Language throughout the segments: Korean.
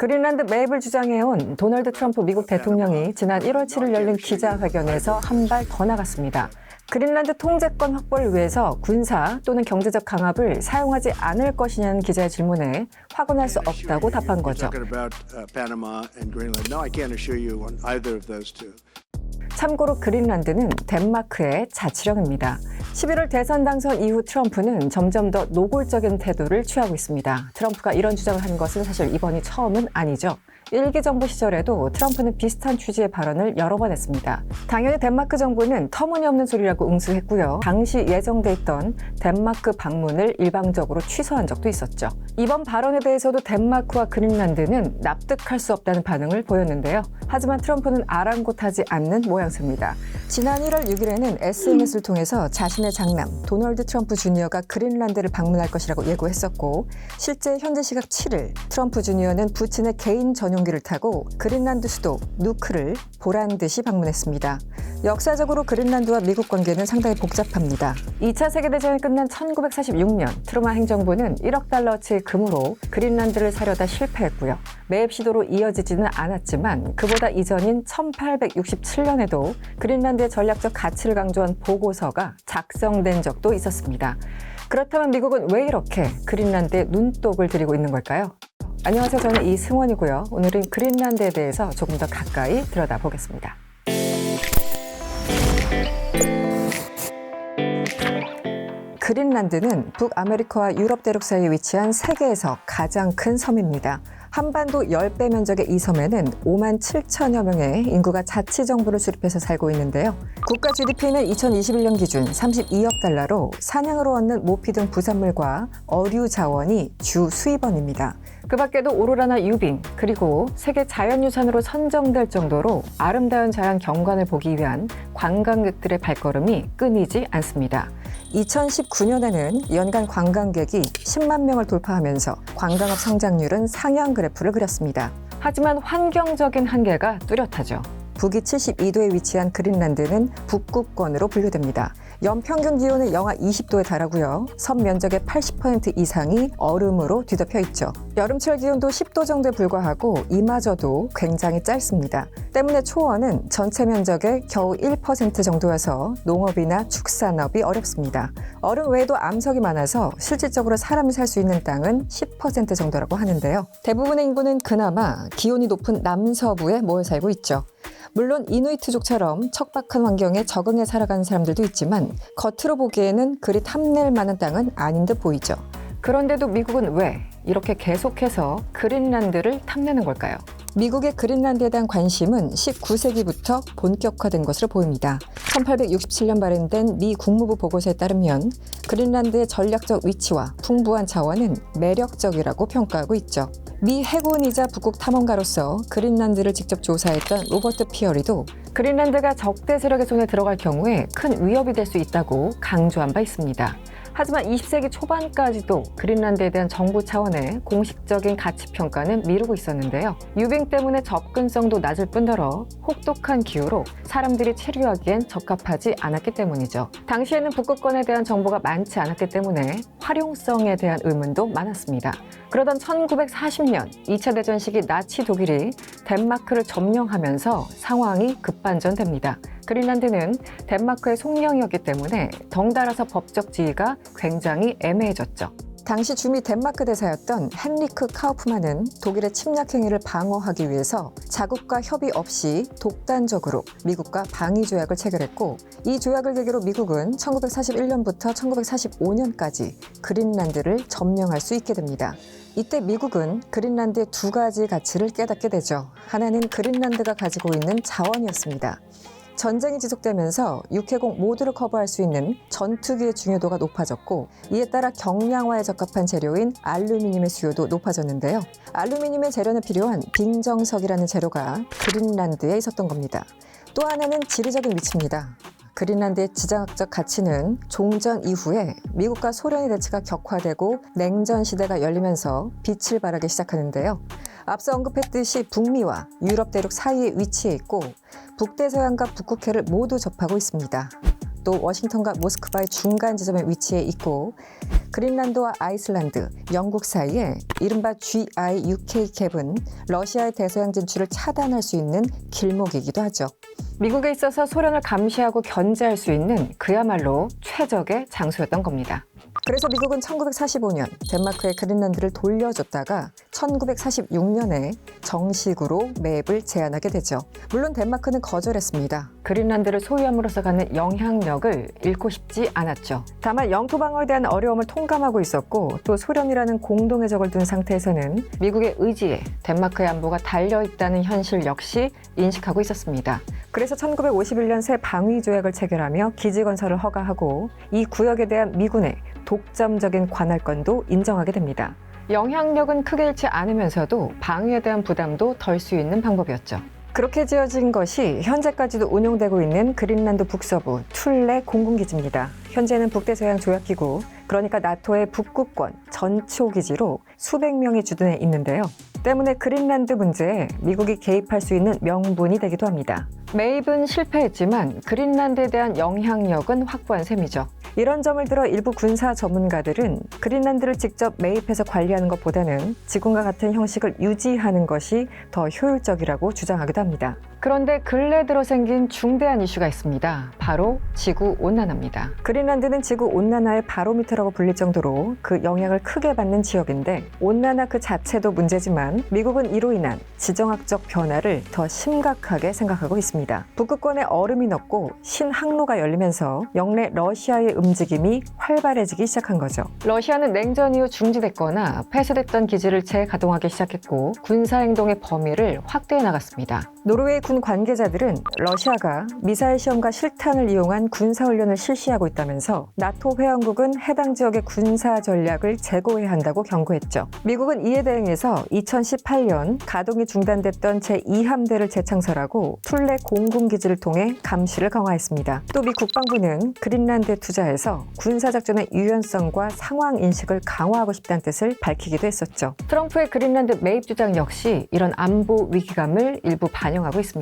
그린란드 매입을 주장해온 도널드 트럼프 미국 대통령이 지난 1월 7일 열린 기자회견에서 한 발 더 나갔습니다. 그린란드 통제권 확보를 위해서 군사 또는 경제적 강압을 사용하지 않을 것이냐는 기자의 질문에 확언할 수 없다고 답한 거죠. 참고로 그린란드는 덴마크의 자치령입니다. 11월 대선 당선 이후 트럼프는 점점 더 노골적인 태도를 취하고 있습니다. 트럼프가 이런 주장을 한 것은 사실 이번이 처음은 아니죠. 일기 정부 시절에도 트럼프는 비슷한 취지의 발언을 여러 번 했습니다. 당연히 덴마크 정부는 터무니없는 소리라고 응수했고요. 당시 예정돼 있던 덴마크 방문을 일방적으로 취소한 적도 있었죠. 이번 발언에 대해서도 덴마크와 그린란드는 납득할 수 없다는 반응을 보였는데요. 하지만 트럼프는 아랑곳하지 않는 모양새입니다. 지난 1월 6일에는 SNS를 통해서 자신의 장남 도널드 트럼프 주니어가 그린란드를 방문할 것이라고 예고했었고, 실제 현지 시각 7일 트럼프 주니어는 부친의 개인 전용기를 타고 그린란드 수도 누크를 보란듯이 방문했습니다. 역사적으로 그린란드와 미국 관계는 상당히 복잡합니다. 2차 세계대전이 끝난 1946년 트루만 행정부는 1억 달러치의 금으로 그린란드를 사려다 실패했고요. 매입 시도로 이어지지는 않았지만 그보다 이전인 1867년에도 그린란드의 전략적 가치를 강조한 보고서가 작성된 적도 있었습니다. 그렇다면 미국은 왜 이렇게 그린란드에 눈독을 들이고 있는 걸까요? 안녕하세요. 저는 이승원이고요. 오늘은 그린란드에 대해서 조금 더 가까이 들여다보겠습니다. 그린란드는 북아메리카와 유럽 대륙 사이에 위치한 세계에서 가장 큰 섬입니다. 한반도 10배 면적의 이 섬에는 5만 7천여 명의 인구가 자치정부를 수립해서 살고 있는데요. 국가 GDP는 2021년 기준 32억 달러로 사냥으로 얻는 모피 등 부산물과 어류 자원이 주 수입원입니다. 그 밖에도 오로라나 유빙, 그리고 세계 자연유산으로 선정될 정도로 아름다운 자연 경관을 보기 위한 관광객들의 발걸음이 끊이지 않습니다. 2019년에는 연간 관광객이 10만 명을 돌파하면서 관광업 성장률은 상향 그래프를 그렸습니다. 하지만 환경적인 한계가 뚜렷하죠. 북위 72도에 위치한 그린란드는 북극권으로 분류됩니다. 연평균 기온은 영하 20도에 달하고요. 섬 면적의 80% 이상이 얼음으로 뒤덮여 있죠. 여름철 기온도 10도 정도에 불과하고 이마저도 굉장히 짧습니다. 때문에 초원은 전체 면적의 겨우 1% 정도여서 농업이나 축산업이 어렵습니다. 얼음 외에도 암석이 많아서 실질적으로 사람이 살 수 있는 땅은 10% 정도라고 하는데요. 대부분의 인구는 그나마 기온이 높은 남서부에 모여 살고 있죠. 물론 이누이트족처럼 척박한 환경에 적응해 살아가는 사람들도 있지만 겉으로 보기에는 그리 탐낼 만한 땅은 아닌 듯 보이죠. 그런데도 미국은 왜 이렇게 계속해서 그린란드를 탐내는 걸까요? 미국의 그린란드에 대한 관심은 19세기부터 본격화된 것으로 보입니다. 1867년 발행된 미 국무부 보고서에 따르면 그린란드의 전략적 위치와 풍부한 자원은 매력적이라고 평가하고 있죠. 미 해군이자 북극 탐험가로서 그린란드를 직접 조사했던 로버트 피어리도 그린란드가 적대 세력의 손에 들어갈 경우에 큰 위협이 될 수 있다고 강조한 바 있습니다. 하지만 20세기 초반까지도 그린란드에 대한 정부 차원의 공식적인 가치 평가는 미루고 있었는데요. 유빙 때문에 접근성도 낮을 뿐더러 혹독한 기후로 사람들이 체류하기엔 적합하지 않았기 때문이죠. 당시에는 북극권에 대한 정보가 많지 않았기 때문에 활용성에 대한 의문도 많았습니다. 그러던 1940년 2차 대전 시기 나치 독일이 덴마크를 점령하면서 상황이 급반전됩니다. 그린란드는 덴마크의 속령이었기 때문에 덩달아서 법적 지위가 굉장히 애매해졌죠. 당시 주미 덴마크 대사였던 헨리크 카우프만은 독일의 침략 행위를 방어하기 위해서 자국과 협의 없이 독단적으로 미국과 방위 조약을 체결했고, 이 조약을 계기로 미국은 1941년부터 1945년까지 그린란드를 점령할 수 있게 됩니다. 이때 미국은 그린란드의 두 가지 가치를 깨닫게 되죠. 하나는 그린란드가 가지고 있는 자원이었습니다. 전쟁이 지속되면서 육해공 모두를 커버할 수 있는 전투기의 중요도가 높아졌고, 이에 따라 경량화에 적합한 재료인 알루미늄의 수요도 높아졌는데요. 알루미늄의 재련에 필요한 빙정석이라는 재료가 그린란드에 있었던 겁니다. 또 하나는 지리적인 위치입니다. 그린란드의 지정학적 가치는 종전 이후에 미국과 소련의 대치가 격화되고 냉전 시대가 열리면서 빛을 발하기 시작하는데요. 앞서 언급했듯이 북미와 유럽 대륙 사이에 위치해 있고 북대서양과 북극해를 모두 접하고 있습니다. 또 워싱턴과 모스크바의 중간 지점에 위치해 있고 그린란드와 아이슬란드, 영국 사이에 이른바 GI-UK 갭은 러시아의 대서양 진출을 차단할 수 있는 길목이기도 하죠. 미국에 있어서 소련을 감시하고 견제할 수 있는 그야말로 최적의 장소였던 겁니다. 그래서 미국은 1945년 덴마크의 그린란드를 돌려줬다가 1946년에 정식으로 매입을 제안하게 되죠. 물론 덴마크는 거절했습니다. 그린란드를 소유함으로써 갖는 영향력을 잃고 싶지 않았죠. 다만 영토 방어에 대한 어려움을 통감하고 있었고 또 소련이라는 공동의 적을 둔 상태에서는 미국의 의지에 덴마크의 안보가 달려있다는 현실 역시 인식하고 있었습니다. 그래서 1951년 새 방위 조약을 체결하며 기지 건설을 허가하고 이 구역에 대한 미군의 독점적인 관할권도 인정하게 됩니다. 영향력은 크게 잃지 않으면서도 방위에 대한 부담도 덜 수 있는 방법이었죠. 그렇게 지어진 것이 현재까지도 운용되고 있는 그린란드 북서부 툴레 공군기지입니다. 현재는 북대서양조약기구, 그러니까 나토의 북극권 전초기지로 수백 명이 주둔해 있는데요. 때문에 그린란드 문제에 미국이 개입할 수 있는 명분이 되기도 합니다. 매입은 실패했지만 그린란드에 대한 영향력은 확보한 셈이죠. 이런 점을 들어 일부 군사 전문가들은 그린란드를 직접 매입해서 관리하는 것보다는 지금과 같은 형식을 유지하는 것이 더 효율적이라고 주장하기도 합니다. 그런데 근래 들어 생긴 중대한 이슈가 있습니다. 바로 지구온난화입니다. 그린란드는 지구온난화의 바로미터라고 불릴 정도로 그 영향을 크게 받는 지역인데 온난화 그 자체도 문제지만 미국은 이로 인한 지정학적 변화를 더 심각하게 생각하고 있습니다. 북극권에 얼음이 녹고 신항로가 열리면서 영내 러시아의 움직임이 활발해지기 시작한 거죠. 러시아는 냉전 이후 중지됐거나 폐쇄됐던 기지를 재가동하기 시작했고 군사행동의 범위를 확대해 나갔습니다. 노르웨이 군 관계자들은 러시아가 미사일 시험과 실탄을 이용한 군사훈련을 실시하고 있다면서 나토 회원국은 해당 지역의 군사 전략을 재고해야 한다고 경고했죠. 미국은 이에 대응해서 2018년 가동이 중단됐던 제2함대를 재창설하고 툴레 공군기지를 통해 감시를 강화했습니다. 또 미 국방부는 그린란드에 투자해서 군사작전의 유연성과 상황인식을 강화하고 싶다는 뜻을 밝히기도 했었죠. 트럼프의 그린란드 매입 주장 역시 이런 안보 위기감을 일부 반영하고 있습니다.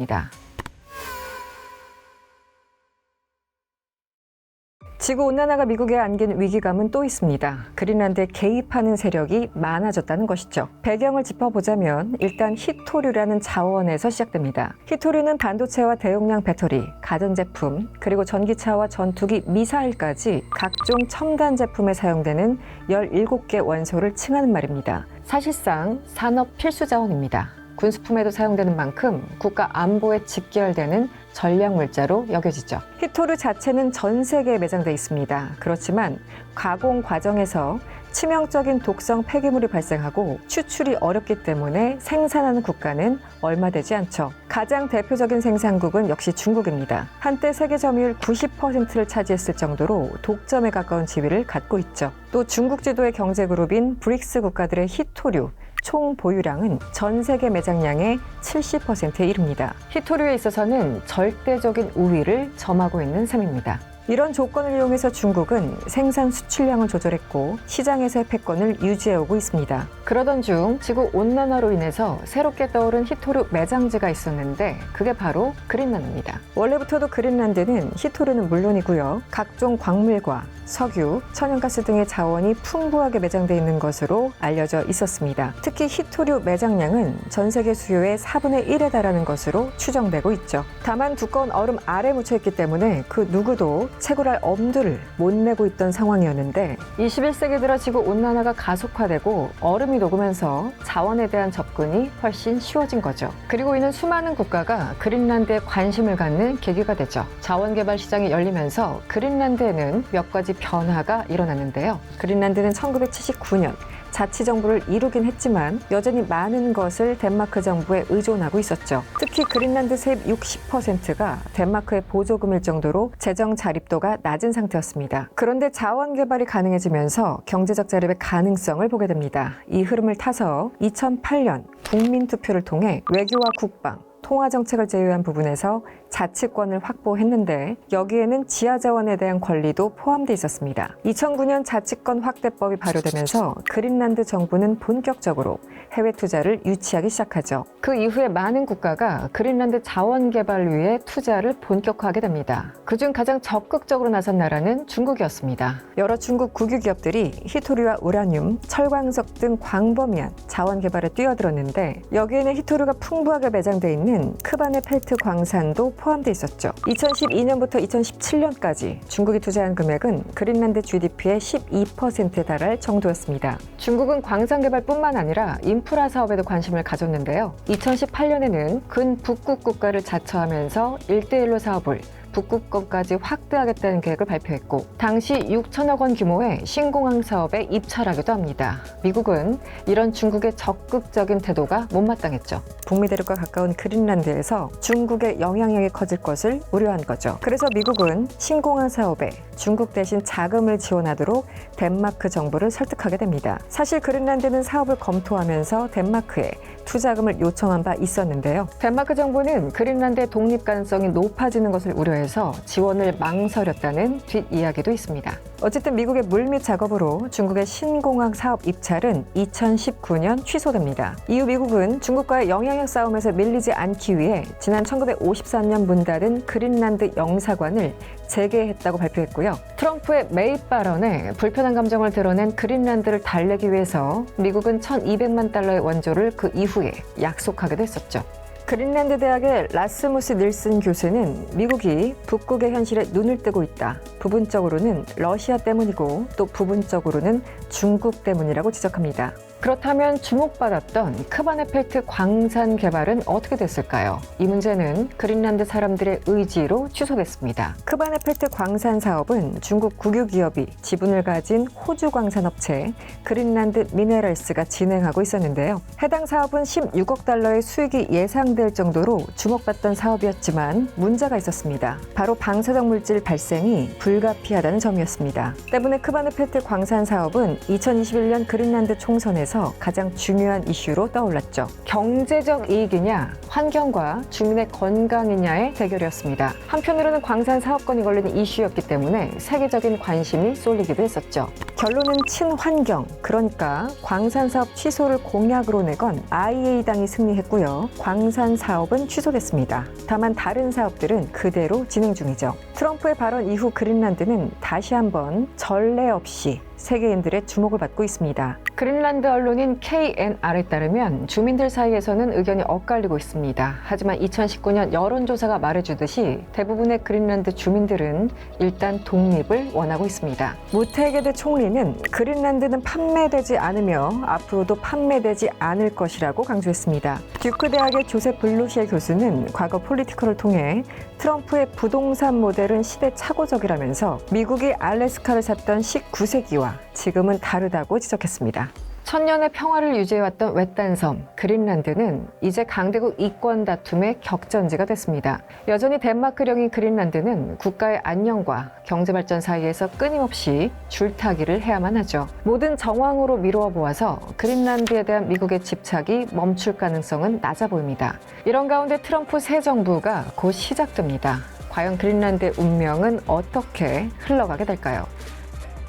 지구온난화가 미국에 안긴 위기감은 또 있습니다. 그린란드에 개입하는 세력이 많아졌다는 것이죠. 배경을 짚어보자면 일단 히토류라는 자원에서 시작됩니다. 히토류는 반도체와 대용량 배터리, 가전제품, 그리고 전기차와 전투기, 미사일까지 각종 첨단 제품에 사용되는 17개 원소를 칭하는 말입니다. 사실상 산업 필수 자원입니다. 군수품에도 사용되는 만큼 국가 안보에 직결되는 전략 물자로 여겨지죠. 히토류 자체는 전 세계에 매장돼 있습니다. 그렇지만 가공 과정에서 치명적인 독성 폐기물이 발생하고 추출이 어렵기 때문에 생산하는 국가는 얼마 되지 않죠. 가장 대표적인 생산국은 역시 중국입니다. 한때 세계 점유율 90%를 차지했을 정도로 독점에 가까운 지위를 갖고 있죠. 또 중국 주도의 경제그룹인 브릭스 국가들의 히토류 총 보유량은 전 세계 매장량의 70%에 이릅니다. 히토류에 있어서는 절대적인 우위를 점하고 있는 셈입니다. 이런 조건을 이용해서 중국은 생산 수출량을 조절했고 시장에서의 패권을 유지해오고 있습니다. 그러던 중 지구온난화로 인해서 새롭게 떠오른 히토류 매장지가 있었는데 그게 바로 그린란드입니다. 원래부터도 그린란드는 히토류는 물론이고요. 각종 광물과 석유, 천연가스 등의 자원이 풍부하게 매장되어 있는 것으로 알려져 있었습니다. 특히 히토류 매장량은 전 세계 수요의 4분의 1에 달하는 것으로 추정되고 있죠. 다만 두꺼운 얼음 아래 묻혀있기 때문에 그 누구도 채굴할 엄두를 못 내고 있던 상황이었는데 21세기 들어 지구온난화가 가속화되고 얼음이 녹으면서 자원에 대한 접근이 훨씬 쉬워진 거죠. 그리고 이는 수많은 국가가 그린란드에 관심을 갖는 계기가 되죠. 자원개발 시장이 열리면서 그린란드에는 몇 가지 변화가 일어났는데요. 그린란드는 1979년 자치정부를 이루긴 했지만 여전히 많은 것을 덴마크 정부에 의존하고 있었죠. 특히 그린란드 세입 60%가 덴마크의 보조금일 정도로 재정 자립도가 낮은 상태였습니다. 그런데 자원 개발이 가능해지면서 경제적 자립의 가능성을 보게 됩니다. 이 흐름을 타서 2008년 국민투표를 통해 외교와 국방, 통화 정책을 제외한 부분에서 자치권을 확보했는데 여기에는 지하 자원에 대한 권리도 포함돼 있었습니다. 2009년 자치권 확대법이 발효되면서 그린란드 정부는 본격적으로 해외 투자를 유치하기 시작하죠. 그 이후에 많은 국가가 그린란드 자원 개발을 위해 투자를 본격화하게 됩니다. 그중 가장 적극적으로 나선 나라는 중국이었습니다. 여러 중국 국유 기업들이 히토류와 우라늄, 철광석 등 광범위한 자원 개발에 뛰어들었는데 여기에는 히토류가 풍부하게 매장돼 있는 크바네펠트 광산도 포함돼 있었죠. 2012년부터 2017년까지 중국이 투자한 금액은 그린란드 GDP의 12%에 달할 정도였습니다. 중국은 광산 개발뿐만 아니라 인프라 사업에도 관심을 가졌는데요. 2018년에는 근북극 국가를 자처하면서 1대1로 사업을 북극권까지 확대하겠다는 계획을 발표했고 당시 6천억 원 규모의 신공항 사업에 입찰하기도 합니다. 미국은 이런 중국의 적극적인 태도가 못마땅했죠. 북미 대륙과 가까운 그린란드에서 중국의 영향력이 커질 것을 우려한 거죠. 그래서 미국은 신공항 사업에 중국 대신 자금을 지원하도록 덴마크 정부를 설득하게 됩니다. 사실 그린란드는 사업을 검토하면서 덴마크에 투자금을 요청한 바 있었는데요. 덴마크 정부는 그린란드의 독립 가능성이 높아지는 것을 우려해서 지원을 망설였다는 뒷이야기도 있습니다. 어쨌든 미국의 물밑 작업으로 중국의 신공항 사업 입찰은 2019년 취소됩니다. 이후 미국은 중국과의 영향력 싸움에서 밀리지 않기 위해 지난 1953년 문 닫은 그린란드 영사관을 재개했다고 발표했고요. 트럼프의 매입 발언에 불편한 감정을 드러낸 그린란드를 달래기 위해서 미국은 1,200만 달러의 원조를 그 이후에 약속하기도 했었죠. 그린란드 대학의 라스무스 닐슨 교수는 미국이 북극의 현실에 눈을 뜨고 있다. 부분적으로는 러시아 때문이고 또 부분적으로는 중국 때문이라고 지적합니다. 그렇다면 주목받았던 크바네펠트 광산 개발은 어떻게 됐을까요? 이 문제는 그린란드 사람들의 의지로 취소됐습니다. 크바네펠트 광산 사업은 중국 국유 기업이 지분을 가진 호주 광산업체 그린란드 미네랄스가 진행하고 있었는데요. 해당 사업은 16억 달러의 수익이 예상될 정도로 주목받던 사업이었지만 문제가 있었습니다. 바로 방사적 물질 발생이 불가피하다는 점이었습니다. 때문에 크바네펠트 광산 사업은 2021년 그린란드 총선에서 가장 중요한 이슈로 떠올랐죠. 경제적 이익이냐, 환경과 주민의 건강이냐의 대결이었습니다. 한편으로는 광산 사업권이 걸리는 이슈였기 때문에 세계적인 관심이 쏠리기도 했었죠. 결론은 친환경, 그러니까 광산 사업 취소를 공약으로 내건 IEA당이 승리했고요. 광산 사업은 취소됐습니다. 다만 다른 사업들은 그대로 진행 중이죠. 트럼프의 발언 이후 그린란드는 다시 한번 전례 없이 세계인들의 주목을 받고 있습니다. 그린란드 언론인 KNR에 따르면 주민들 사이에서는 의견이 엇갈리고 있습니다. 하지만 2019년 여론조사가 말해주듯이 대부분의 그린란드 주민들은 일단 독립을 원하고 있습니다. 무테게드 총리는 그린란드는 판매되지 않으며 앞으로도 판매되지 않을 것이라고 강조했습니다. 듀크 대학의 조셉 블루시엘 교수는 과거 폴리티컬을 통해 트럼프의 부동산 모델은 시대착오적이라면서 미국이 알래스카를 샀던 19세기와 지금은 다르다고 지적했습니다. 천년의 평화를 유지해왔던 외딴 섬 그린란드는 이제 강대국 이권 다툼의 격전지가 됐습니다. 여전히 덴마크령인 그린란드는 국가의 안녕과 경제발전 사이에서 끊임없이 줄타기를 해야만 하죠. 모든 정황으로 미루어 보아서 그린란드에 대한 미국의 집착이 멈출 가능성은 낮아 보입니다. 이런 가운데 트럼프 새 정부가 곧 시작됩니다. 과연 그린란드의 운명은 어떻게 흘러가게 될까요?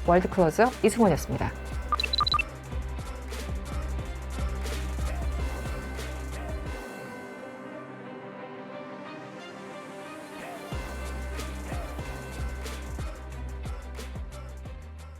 월드클로저 이승원이었습니다.